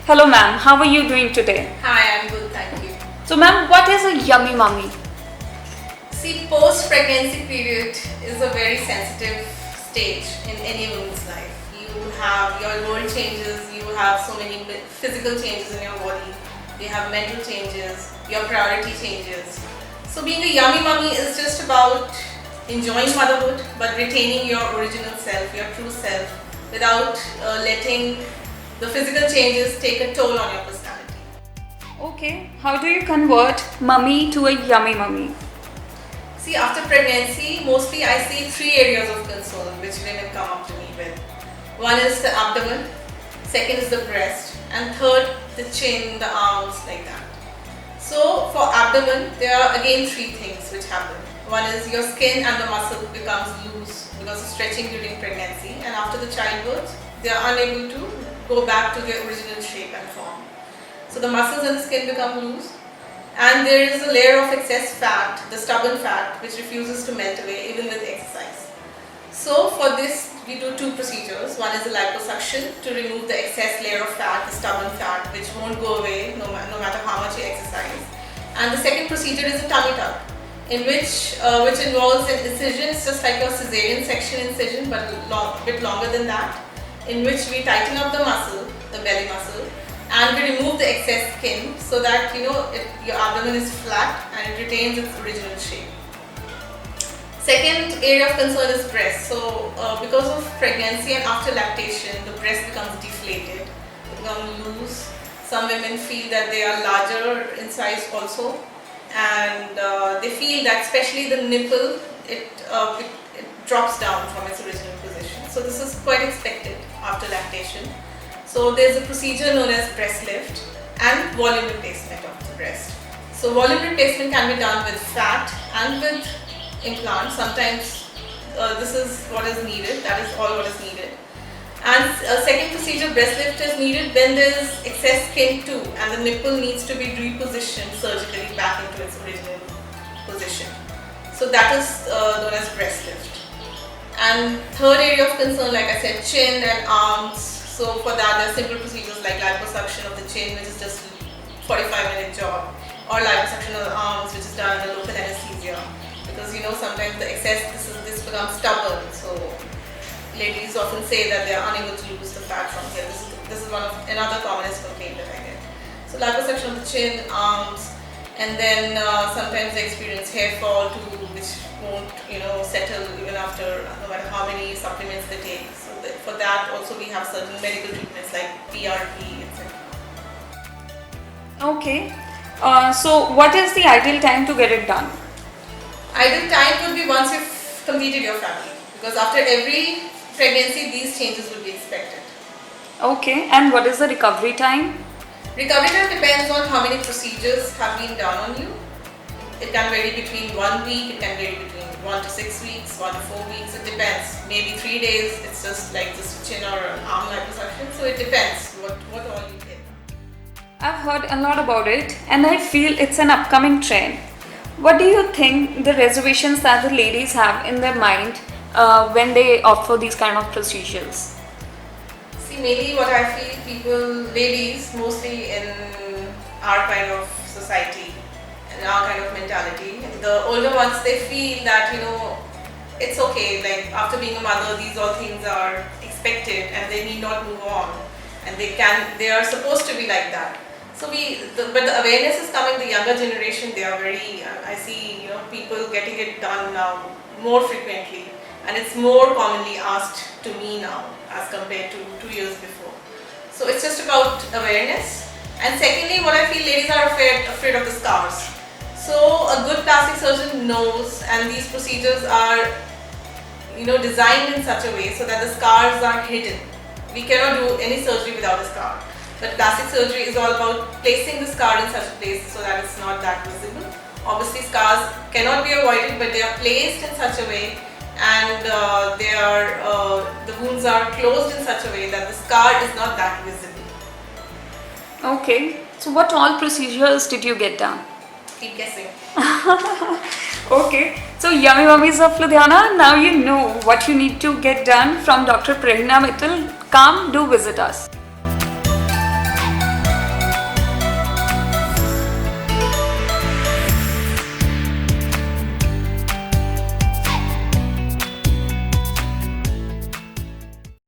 Hello ma'am, how are you doing today? Hi, I'm good, thank you. So ma'am, what is a yummy mummy? See, post-pregnancy period is a very sensitive stage in any woman's life. You have your world changes, you have so many physical changes in your body, you have mental changes, your priority changes. So being a yummy mummy is just about enjoying motherhood but retaining your original self, your true self, without letting the physical changes take a toll on your personality. Okay, how do you convert mummy to a yummy mummy? See, after pregnancy, mostly I see three areas of concern which women come up to me with. One is the abdomen, second is the breast, and third the chin, the arms, like that. So for abdomen, there are again three things which happen. One is your skin and the muscle becomes loose because of stretching during pregnancy, and after the childbirth, they are unable to go back to their original shape and form. So the muscles and the skin become loose, and there is a layer of excess fat, the stubborn fat, which refuses to melt away even with exercise. So for this, we do two procedures. One is the liposuction to remove the excess layer of fat, the stubborn fat, which won't go away no matter how much you exercise. And the second procedure is a tummy tuck, in which involves an incision. It's just like a cesarean section incision, but a bit longer than that, in which we tighten up the muscle, the belly muscle, and we remove the excess skin so that your abdomen is flat and it retains its original shape. Second area of concern is breast. So because of pregnancy and after lactation, the breast becomes deflated, it becomes loose. Some women feel that they are larger in size also, and they feel that especially the nipple, it drops down from its original position. So this is quite expected after lactation. So there's a procedure known as breast lift and volume replacement of the breast. So volume replacement can be done with fat and with implant. Sometimes this is what is needed, that is all what is needed. And second procedure, breast lift, is needed when there is excess skin too, and the nipple needs to be repositioned surgically back into its original position. So that is known as breast lift. And third area of concern, like I said, chin and arms. So for that, there are simple procedures like liposuction of the chin, which is just 45-minute job, or liposuction of the arms, which is done under local anesthesia. Because sometimes the excess, this becomes stubborn. So ladies often say that they are unable to lose the fat from here. This is another commonest complaint that I get. So liposuction of the chin, arms, and then sometimes they experience hair fall too, which won't settle even after no matter how many supplements they take. So for that also we have certain medical treatments like PRP, etc. Okay, so what is the ideal time to get it done? Ideal time would be once you've completed your family, because after every pregnancy these changes will be expected. Okay, and what is the recovery time? Recovery time depends on how many procedures have been done on you. It can vary between 1 week, it can vary between 1 to 6 weeks, 1 to 4 weeks, it depends. Maybe 3 days, it's just like just a chin or an arm liposuction, so it depends what all you get. I've heard a lot about it and I feel it's an upcoming trend. What do you think the reservations that the ladies have in their mind when they opt for these kind of procedures? See, mainly what I feel ladies mostly in our kind of society and our kind of mentality, the older ones, they feel that it's okay, like after being a mother these all things are expected and they need not move on, and they are supposed to be like that. So but the awareness is coming. The younger generation, they are very, I see people getting it done now more frequently, and it's more commonly asked to me now as compared to 2 years before. So it's just about awareness. And secondly, what I feel, ladies are afraid of the scars. So a good plastic surgeon knows, and these procedures are designed in such a way so that the scars are hidden. We cannot do any surgery without a scar. But plastic surgery is all about placing the scar in such a place so that it's not that visible. Obviously scars cannot be avoided, but they are placed in such a way, and the wounds are closed in such a way that the scar is not that visible. Okay, so what all procedures did you get done? Keep guessing. Okay, so yummy mummies of Ludhiana, now you know what you need to get done from Dr. Prerna Mittal. Come, do visit us.